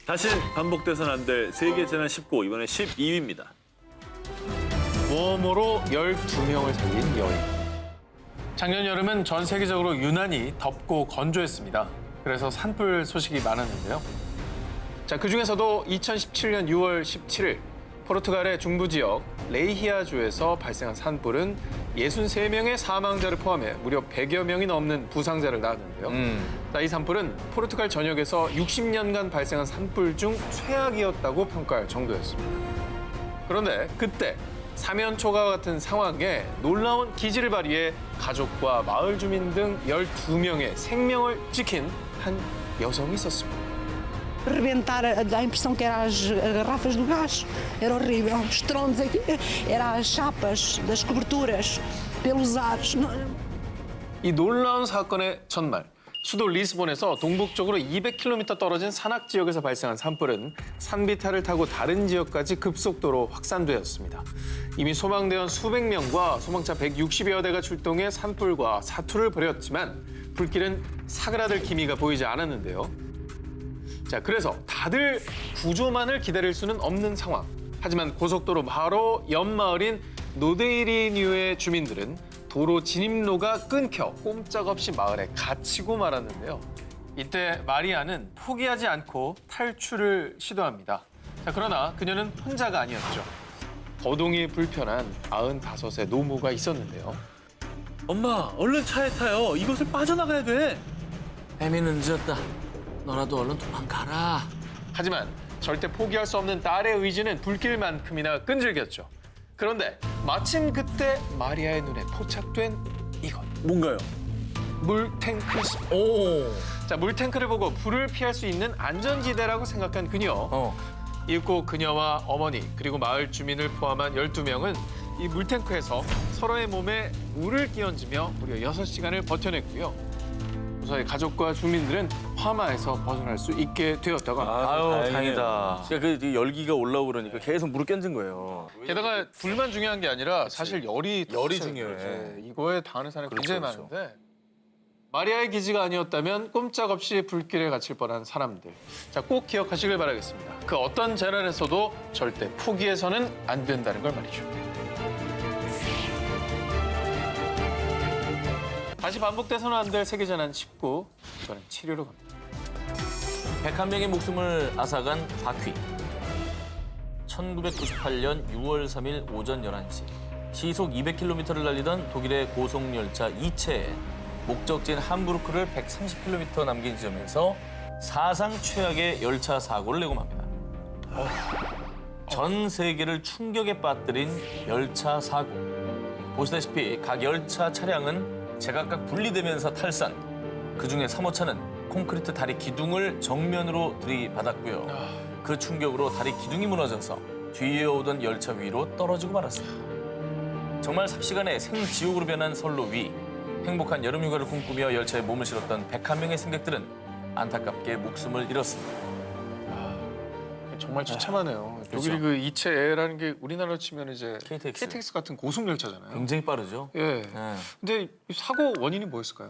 다시 반복돼서는 안 될 세계 재난 19, 이번에 12위입니다. 웜으로 12명을 살린 여인. 작년 여름은 전 세계적으로 유난히 덥고 건조했습니다. 그래서 산불 소식이 많았는데요. 자, 그중에서도 2017년 6월 17일 포르투갈의 중부 지역 레이히아주에서 발생한 산불은 63명의 사망자를 포함해 무려 100여 명이 넘는 부상자를 낳았는데요. 자, 이 산불은 포르투갈 전역에서 60년간 발생한 산불 중 최악이었다고 평가할 정도였습니다. 그런데 그때 사면초가 같은 상황에 놀라운 기지를 발휘해 가족과 마을 주민 등 12명의 생명을 지킨 한 여성이 있었습니다. Rebentar, a impressão que eram as garrafas do gás, era horrível. Os estrondos aqui, eram as chapas das coberturas, pelos ares. 이 놀라운 사건의 전날, 수도 리스본에서 동북쪽으로 200km 떨어진 산악 지역에서 발생한 산불은 산비탈을 타고 다른 지역까지 급속도로 확산되었습니다. 이미 소방대원 수백 명과 소방차 160여 대가 출동해 산불과 사투를 벌였지만 불길은 사그라들 기미가 보이지 않았는데요. 자, 그래서 다들 구조만을 기다릴 수는 없는 상황. 하지만 고속도로 바로 옆 마을인 노데이리뉴의 주민들은 도로 진입로가 끊겨 꼼짝없이 마을에 갇히고 말았는데요. 이때 마리아는 포기하지 않고 탈출을 시도합니다. 자, 그러나 그녀는 혼자가 아니었죠. 거동이 불편한 95세 노모가 있었는데요. 엄마, 얼른 차에 타요. 이곳을 빠져나가야 돼. 애미는 늦었다. 너라도 얼른 도망가라. 하지만 절대 포기할 수 없는 딸의 의지는 불길만큼이나 끈질겼죠. 그런데 마침 그때 마리아의 눈에 포착된 이것. 뭔가요? 물탱크였습니다. 오. 자, 물탱크를 보고 불을 피할 수 있는 안전지대라고 생각한 그녀. 이윽고 그녀와 어머니 그리고 마을 주민을 포함한 12명은 이 물탱크에서 서로의 몸에 물을 끼얹으며 무려 6시간을 버텨냈고요. 무사히 가족과 주민들은 화마에서 벗어날 수 있게 되었다가 아유, 다행이다. 그러니까 그 열기가 올라오고 그러니까 계속 물을 껴진 거예요. 게다가 불만 중요한 게 아니라 사실 열이 중요해. 네, 이거에 당하는 사람이 굉장히 그렇죠. 많은데 마리아의 기지가 아니었다면 꼼짝없이 불길에 갇힐 뻔한 사람들. 자, 꼭 기억하시길 바라겠습니다. 그 어떤 재난에서도 절대 포기해서는 안 된다는 걸 말이죠. 다시 반복돼서는 안 될 세계재난 19. 이번엔 7위로 갑니다. 101명의 목숨을 앗아간 바퀴. 1998년 6월 3일 오전 11시. 시속 200km를 달리던 독일의 고속열차 이체에 목적지인 함부르크를 130km 남긴 지점에서 사상 최악의 열차 사고를 내고 맙니다. 전 세계를 충격에 빠뜨린 열차 사고. 보시다시피 각 열차 차량은 제각각 분리되면서 탈산. 그중에 3호차는 콘크리트 다리 기둥을 정면으로 들이받았고요. 그 충격으로 다리 기둥이 무너져서 뒤에 오던 열차 위로 떨어지고 말았습니다. 정말 삽시간에 생지옥으로 변한 선로 위. 행복한 여름휴가를 꿈꾸며 열차에 몸을 실었던 101명의 승객들은 안타깝게 목숨을 잃었습니다. 정말 처참하네요. 그렇죠. 독일이 그 이체라는 게 우리나라로 치면 이제 KTX. KTX 같은 고속열차잖아요. 굉장히 빠르죠. 예. 네. 근데 이 사고 원인이 뭐였을까요?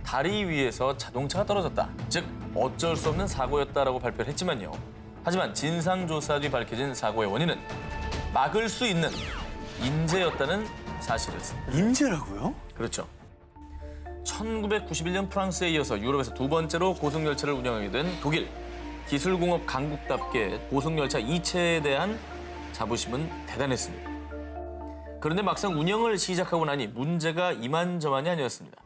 다리 위에서 자동차가 떨어졌다. 즉 어쩔 수 없는 사고였다라고 발표를 했지만요. 하지만 진상조사 뒤 밝혀진 사고의 원인은 막을 수 있는 인재였다는 사실이었습니다. 인재라고요? 그렇죠. 1991년 프랑스에 이어서 유럽에서 두 번째로 고속열차를 운영하게 된 독일. 기술공업 강국답게 고속열차 이체에 대한 자부심은 대단했습니다. 그런데 막상 운영을 시작하고 나니 문제가 이만저만이 아니었습니다.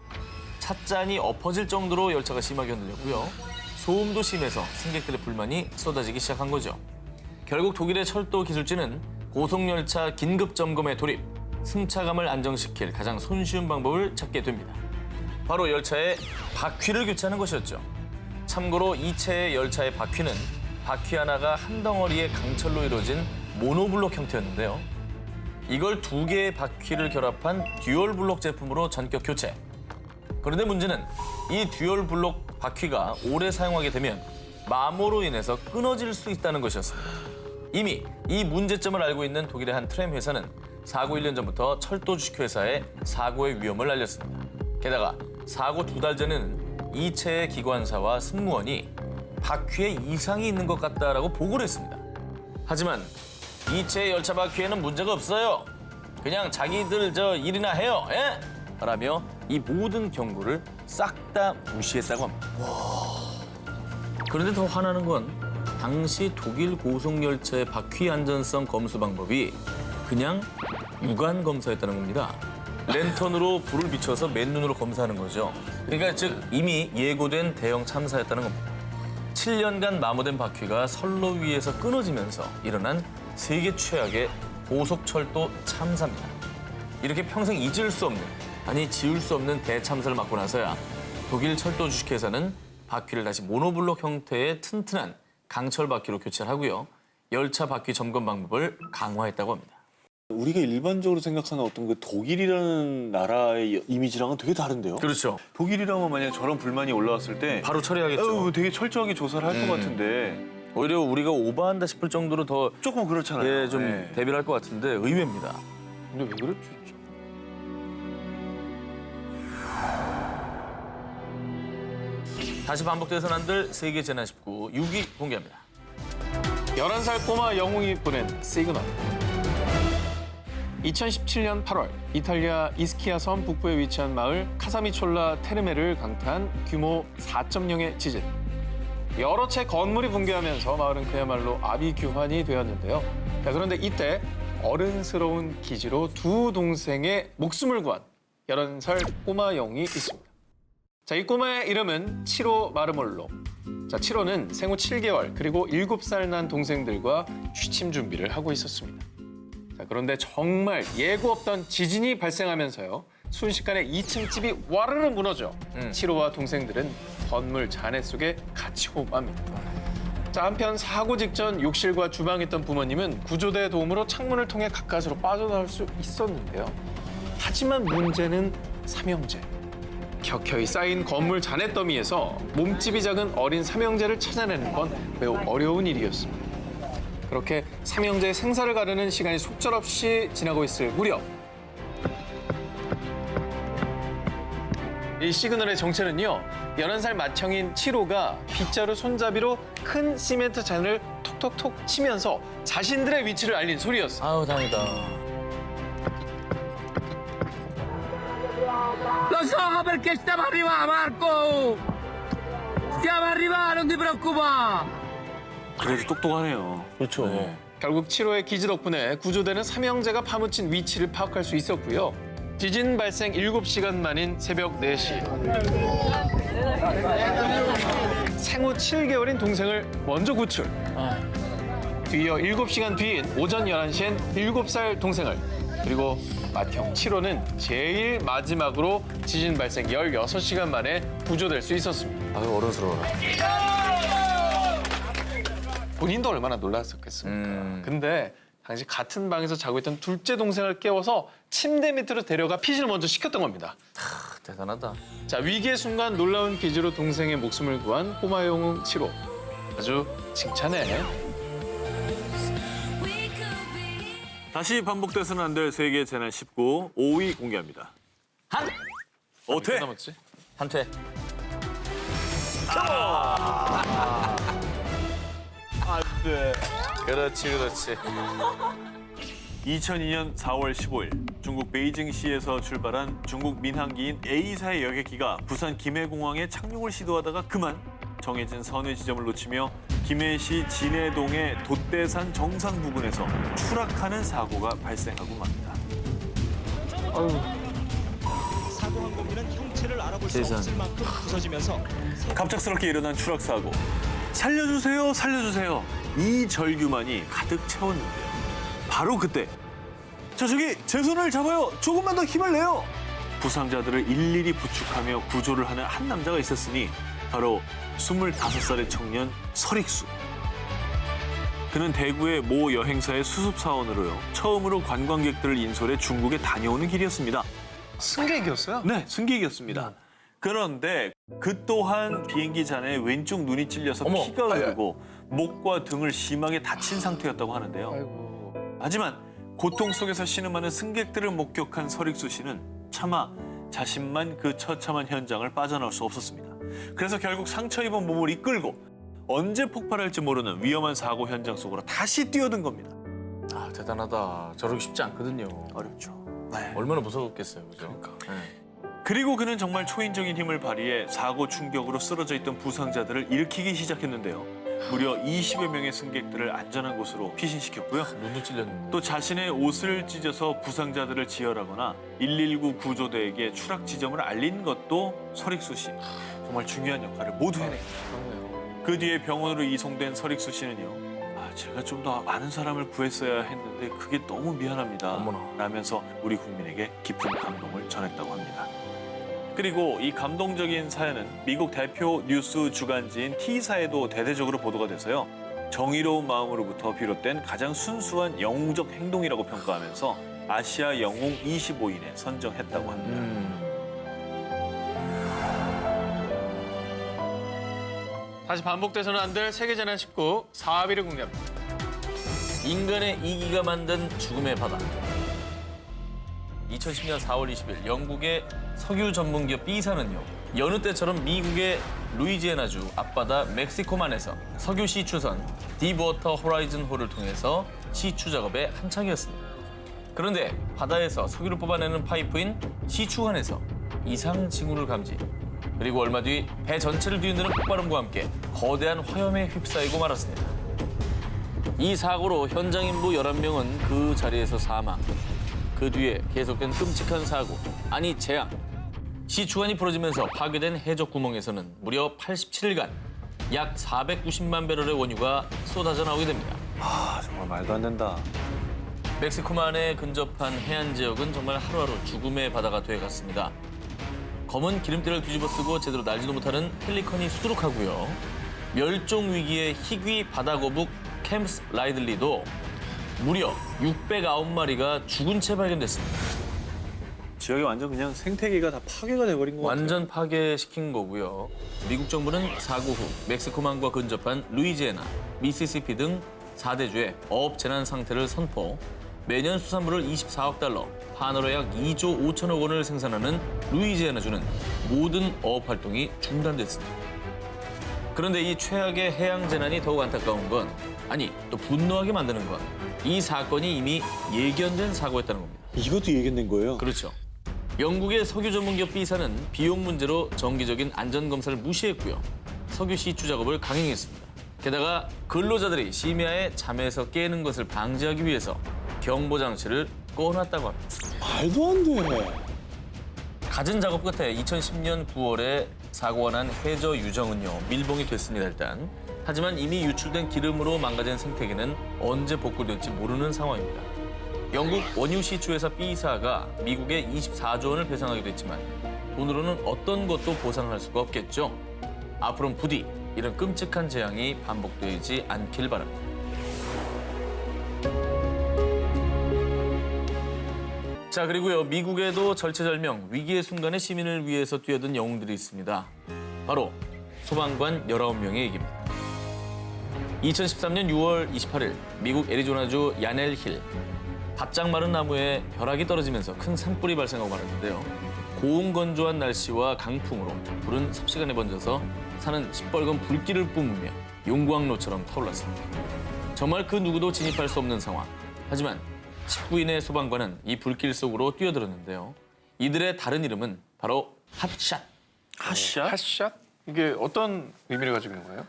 찻잔이 엎어질 정도로 열차가 심하게 흔들렸고요. 소음도 심해서 승객들의 불만이 쏟아지기 시작한 거죠. 결국 독일의 철도 기술진은 고속열차 긴급점검에 돌입, 승차감을 안정시킬 가장 손쉬운 방법을 찾게 됩니다. 바로 열차의 바퀴를 교체하는 것이었죠. 참고로 이체의 열차의 바퀴는 바퀴 하나가 한 덩어리의 강철로 이루어진 모노블록 형태였는데요. 이걸 두 개의 바퀴를 결합한 듀얼블록 제품으로 전격 교체. 그런데 문제는 이 듀얼블록 바퀴가 오래 사용하게 되면 마모로 인해서 끊어질 수 있다는 것이었습니다. 이미 이 문제점을 알고 있는 독일의 한 트램 회사는 사고 1년 전부터 철도 주식회사에 사고의 위험을 알렸습니다. 게다가 사고 2달 전에는 이체의 기관사와 승무원이 바퀴에 이상이 있는 것 같다라고 보고를 했습니다. 하지만 이체 열차 바퀴에는 문제가 없어요. 그냥 자기들 일이나 해요. 예? 라며 이 모든 경고를 싹 다 무시했다고 합니다. 그런데 더 화나는 건 당시 독일 고속열차의 바퀴 안전성 검수 방법이 그냥 육안 검사였다는 겁니다. 랜턴으로 불을 비춰서 맨눈으로 검사하는 거죠. 그러니까 즉 이미 예고된 대형 참사였다는 겁니다. 7년간 마모된 바퀴가 선로 위에서 끊어지면서 일어난 세계 최악의 고속철도 참사입니다. 이렇게 평생 잊을 수 없는, 아니 지울 수 없는 대참사를 맞고 나서야 독일 철도 주식회사는 바퀴를 다시 모노블록 형태의 튼튼한 강철 바퀴로 교체를 하고요. 열차 바퀴 점검 방법을 강화했다고 합니다. 우리가 일반적으로 생각하는 어떤 그 독일이라는 나라의 이미지랑은 되게 다른데요. 그렇죠. 독일이라면 만약에 저런 불만이 올라왔을 때 바로 처리하겠죠. 되게 철저하게 조사를 할 것 같은데 오히려 우리가 오버한다 싶을 정도로 더 조금 그렇잖아요. 좀 네. 대비를 할 것 같은데 의외입니다. 근데 왜 그랬지? 다시 반복돼서는 안 될 세계 재난 19 6위 공개합니다. 11살 꼬마 영웅이 보낸 시그널. 2017년 8월 이탈리아 이스키아 섬 북부에 위치한 마을 카사미촐라 테르메를 강타한 규모 4.0의 지진. 여러 채 건물이 붕괴하면서 마을은 그야말로 아비규환이 되었는데요. 자, 그런데 이때 어른스러운 기지로 두 동생의 목숨을 구한 11살 꼬마 영웅이 있습니다. 자, 이 꼬마의 이름은 치로 마르몰로. 자, 치로는 생후 7개월 그리고 7살 난 동생들과 취침 준비를 하고 있었습니다. 자, 그런데 정말 예고 없던 지진이 발생하면서요. 순식간에 2층 집이 와르르 무너져 치로와 동생들은 건물 잔해 속에 갇히 호흡합니다. 자, 한편 사고 직전 욕실과 주방에 있던 부모님은 구조대 도움으로 창문을 통해 가까스로 빠져나올 수 있었는데요. 하지만 문제는 삼형제. 켜켜이 쌓인 건물 잔해 더미에서 몸집이 작은 어린 삼형제를 찾아내는 건 매우 어려운 일이었습니다. 그렇게 삼형제의 생사를 가르는 시간이 속절없이 지나고 있을 무렵 이 시그널의 정체는요. 11살 맏형인 치로가 빗자루 손잡이로 큰 시멘트 잔을 톡톡톡 치면서 자신들의 위치를 알린 소리였어요. 아우 다행이다. Lo so perché stiamo arrivando, Marco! Stiamo arrivando, non ti preoccupare! 그래도 똑똑하네요. 그렇죠. 결국 치로의 기지 덕분에 구조대는 삼형제가 파묻힌 위치를 파악할 수 있었고요. 지진 발생 7시간 만인 새벽 4시. 생후 7개월인 동생을 먼저 구출. 뒤이어 7시간 뒤인 오전 11시엔 7살 동생을, 그리고 맏형 치로는 제일 마지막으로 지진 발생 16시간 만에 구조될 수 있었습니다. 아유 어른스러워라. 본인도 얼마나 놀랐었겠습니까. 근데 당시 같은 방에서 자고 있던 둘째 동생을 깨워서 침대 밑으로 데려가 피신을 먼저 시켰던 겁니다. 대단하다. 자, 위기의 순간 놀라운 기지로 동생의 목숨을 구한 꼬마 영웅 치로. 아주 칭찬해. 다시 반복돼서는 안 될 세계 재난 19 5위 공개합니다. 한 어때? 남았지? 한퇴. 안 돼. 그렇지 그렇지. 2002년 4월 15일 중국 베이징시에서 출발한 중국 민항기인 A사의 여객기가 부산 김해공항에 착륙을 시도하다가 그만 정해진 선회 지점을 놓치며 김해시 진해동의 돛대산 정상 부근에서 추락하는 사고가 발생하고 맙니다. 사고 항공기는 형체를 알아볼 수 세상. 없을 만큼 부서지면서 갑작스럽게 일어난 추락 사고. 살려주세요, 살려주세요. 이 절규만이 가득 채웠는데요. 바로 그때 저기 제 손을 잡아요. 조금만 더 힘을 내요. 부상자들을 일일이 부축하며 구조를 하는 한 남자가 있었으니 바로 25살의 청년 설익수. 그는 대구의 모 여행사의 수습사원으로요. 처음으로 관광객들을 인솔해 중국에 다녀오는 길이었습니다. 승객이었어요? 네, 승객이었습니다. 그런데 그 또한 비행기 잔에 왼쪽 눈이 찔려서 어머, 피가 흐르고 목과 등을 심하게 다친 상태였다고 하는데요. 아이고. 하지만 고통 속에서 신음하는 승객들을 목격한 설익수 씨는 차마 자신만 그 처참한 현장을 빠져나올 수 없었습니다. 그래서 결국 상처 입은 몸을 이끌고 언제 폭발할지 모르는 위험한 사고 현장 속으로 다시 뛰어든 겁니다. 아, 대단하다. 저러기 쉽지 않거든요. 어렵죠. 네. 얼마나 무서웠겠어요, 그죠? 네. 그리고 그는 정말 초인적인 힘을 발휘해 사고 충격으로 쓰러져 있던 부상자들을 일으키기 시작했는데요. 무려 20여 명의 승객들을 안전한 곳으로 피신시켰고요. 눈도 찔렸는데. 또 자신의 옷을 찢어서 부상자들을 지혈하거나 119 구조대에게 추락 지점을 알린 것도 설익수 씨. 정말 중요한 역할을 모두 해냈습니다. 그렇네요. 그 뒤에 병원으로 이송된 설익수 씨는요. 제가 좀 더 많은 사람을 구했어야 했는데 그게 너무 미안합니다. 어머나. 라면서 우리 국민에게 깊은 감동을 전했다고 합니다. 그리고 이 감동적인 사연은 미국 대표 뉴스 주간지인 T사에도 대대적으로 보도가 돼서요. 정의로운 마음으로부터 비롯된 가장 순수한 영웅적 행동이라고 평가하면서 아시아 영웅 25인에 선정했다고 합니다. 다시 반복돼서는 안 될 세계재난 19 4위를 공개합니다. 인간의 이기가 만든 죽음의 바다. 2010년 4월 20일 영국의 석유 전문기업 B사는요. 여느 때처럼 미국의 루이지애나주 앞바다 멕시코만에서 석유 시추선 딥워터 호라이즌 호를 통해서 시추 작업에 한창이었습니다. 그런데 바다에서 석유를 뽑아내는 파이프인 시추관에서 이상 징후를 감지. 그리고 얼마 뒤 배 전체를 뒤흔드는 폭발음과 함께 거대한 화염에 휩싸이고 말았습니다. 이 사고로 현장 인부 11명은 그 자리에서 사망. 그 뒤에 계속된 끔찍한 사고, 아니 재앙. 시추관이 부러지면서 파괴된 해적 구멍에서는 무려 87일간 약 490만 배럴의 원유가 쏟아져 나오게 됩니다. 정말 말도 안 된다. 멕시코만에 근접한 해안 지역은 정말 하루하루 죽음의 바다가 돼갔습니다. 검은 기름때를 뒤집어쓰고 제대로 날지도 못하는 펠리컨이 수두룩하고요. 멸종 위기의 희귀 바다거북 캠스 라이들리도 무려 609마리가 죽은 채 발견됐습니다. 지역이 완전 그냥 생태계가 다 파괴가 돼버린 것 같아요. 완전 파괴시킨 거고요. 미국 정부는 사고 후 멕시코만과 근접한 루이지애나, 미시시피 등 4대주에 어업 재난 상태를 선포, 매년 수산물을 24억 달러, 한화로 약 2조 5천억 원을 생산하는 루이지애나주는 모든 어업 활동이 중단됐습니다. 그런데 이 최악의 해양 재난이 더욱 안타까운 건, 아니 또 분노하게 만드는 건, 이 사건이 이미 예견된 사고였다는 겁니다. 이것도 예견된 거예요? 그렇죠. 영국의 석유 전문기업 B사는 비용 문제로 정기적인 안전검사를 무시했고요. 석유 시추 작업을 강행했습니다. 게다가 근로자들이 심야에 잠에서 깨는 것을 방지하기 위해서 경보 장치를 꺼놨다고 합니다. 말도 안 돼. 갖은 작업 끝에 2010년 9월에 사고가 난 해저 유정은요, 밀봉이 됐습니다, 일단. 하지만 이미 유출된 기름으로 망가진 생태계는 언제 복구될지 모르는 상황입니다. 영국 원유 시추회사 B사가 미국에 24조 원을 배상하기도 했지만 돈으로는 어떤 것도 보상할 수가 없겠죠. 앞으로는 부디 이런 끔찍한 재앙이 반복되지 않길 바랍니다. 자, 그리고요, 미국에도 절체절명, 위기의 순간에 시민을 위해서 뛰어든 영웅들이 있습니다. 바로 소방관 19명의 얘기입니다. 2013년 6월 28일 미국 애리조나주 야넬 힐. 바짝 마른 나무에 벼락이 떨어지면서 큰 산불이 발생하고 말았는데요. 고온건조한 날씨와 강풍으로 불은 삽시간에 번져서 산은 시뻘건 불길을 뿜으며 용광로처럼 타올랐습니다. 정말 그 누구도 진입할 수 없는 상황. 하지만 19인의 소방관은 이 불길 속으로 뛰어들었는데요. 이들의 다른 이름은 바로 핫샷. 핫샷? 핫샷? 이게 어떤 의미를 가지고 있는 거예요?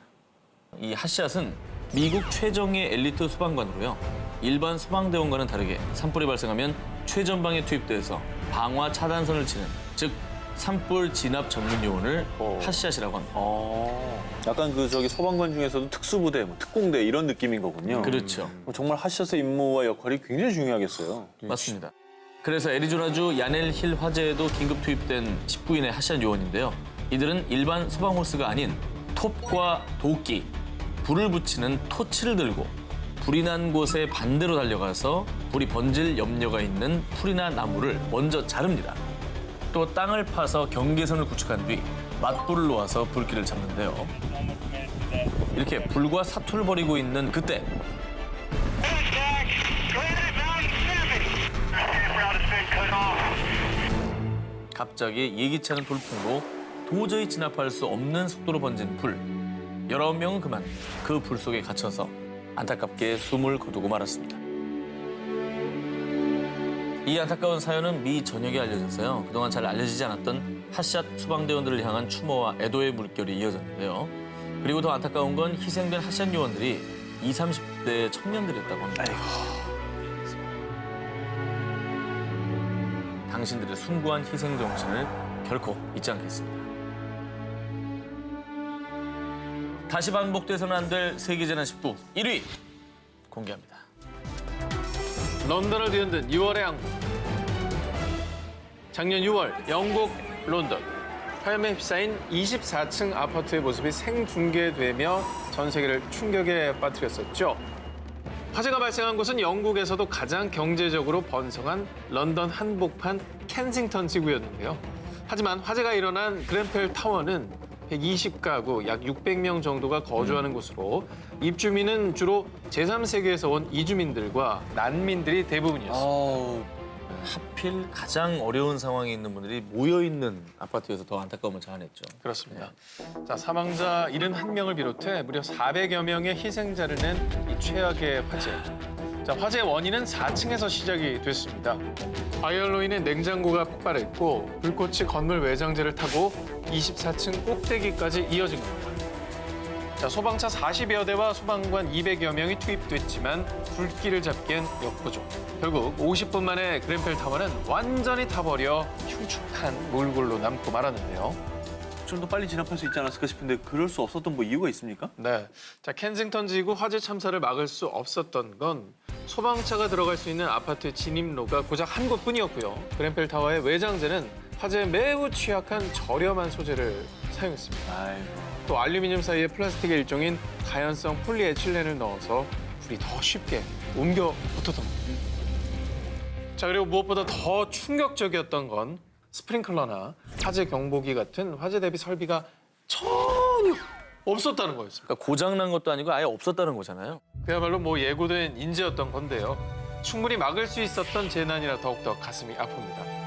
이 핫샷은 미국 최정예 엘리트 소방관으로요. 일반 소방대원과는 다르게 산불이 발생하면 최전방에 투입돼서 방화 차단선을 치는, 즉 산불 진압 전문 요원을 핫샷이라고 합니다. 약간 소방관 중에서도 특수부대, 특공대 이런 느낌인 거군요. 그렇죠. 정말 핫샷의 임무와 역할이 굉장히 중요하겠어요. 맞습니다. 그래서 애리조나주 야넬 힐 화재에도 긴급 투입된 19인의 핫샷 요원인데요. 이들은 일반 소방 호스가 아닌 톱과 도끼, 불을 붙이는 토치를 들고 불이 난 곳에 반대로 달려가서 불이 번질 염려가 있는 풀이나 나무를 먼저 자릅니다. 또 땅을 파서 경계선을 구축한 뒤 맞불을 놓아서 불길을 잡는데요. 이렇게 불과 사투를 벌이고 있는 그때 갑자기 예기치 않은 돌풍으로 도저히 진압할 수 없는 속도로 번진 불. 19명은 그만 그 불 속에 갇혀서 안타깝게 숨을 거두고 말았습니다. 이 안타까운 사연은 미 전역에 알려졌어요. 그동안 잘 알려지지 않았던 핫샷 소방대원들을 향한 추모와 애도의 물결이 이어졌는데요. 그리고 더 안타까운 건 희생된 핫샷 요원들이 20, 30대 청년들이었다고 합니다. 당신들의 숭고한 희생 정신을 결코 잊지 않겠습니다. 다시 반복돼서는 안 될 세계재난 19 1위 공개합니다. 런던을 뒤흔든 6월의 항공. 작년 6월 영국 런던. 화염에 휩싸인 24층 아파트의 모습이 생중계되며 전 세계를 충격에 빠뜨렸었죠. 화재가 발생한 곳은 영국에서도 가장 경제적으로 번성한 런던 한복판 켄싱턴 지구였는데요. 하지만 화재가 일어난 그ren펠 타워는 120가구, 약 600명 정도가 거주하는 곳으로 입주민은 주로 제3세계에서 온 이주민들과 난민들이 대부분이었습니다. 하필 가장 어려운 상황에 있는 분들이 모여있는 아파트여서 더 안타까움을 자아냈죠. 그렇습니다. 자, 사망자 71명을 비롯해 무려 400여 명의 희생자를 낸 이 최악의 화재. 자, 화재의 원인은 4층에서 시작이 됐습니다. 파이어로 인해 냉장고가 폭발했고 불꽃이 건물 외장재를 타고 24층 꼭대기까지 이어진 겁니다. 자, 소방차 40여 대와 소방관 200여 명이 투입됐지만 불길을 잡기엔 역부족. 결국 50분 만에 그ren펠 타워는 완전히 타버려 흉측한 몰골로 남고 말았는데요. 좀 더 빨리 진압할 수 있지 않았을까 싶은데 그럴 수 없었던 뭐 이유가 있습니까? 네, 자 켄싱턴 지구 화재 참사를 막을 수 없었던 건 소방차가 들어갈 수 있는 아파트의 진입로가 고작 한 곳뿐이었고요. 그ren펠 타워의 외장재는 화재에 매우 취약한 저렴한 소재를 사용했습니다. 아이고. 또 알루미늄 사이에 플라스틱의 일종인 가연성 폴리에틸렌을 넣어서 불이 더 쉽게 옮겨 붙었던 겁니다. 자, 그리고 무엇보다 더 충격적이었던 건 스프링클러나 화재 경보기 같은 화재 대비 설비가 전혀 없었다는 거였습니다. 그러니까 고장난 것도 아니고 아예 없었다는 거잖아요. 그야말로 뭐 예고된 인재였던 건데요. 충분히 막을 수 있었던 재난이라 더욱더 가슴이 아픕니다.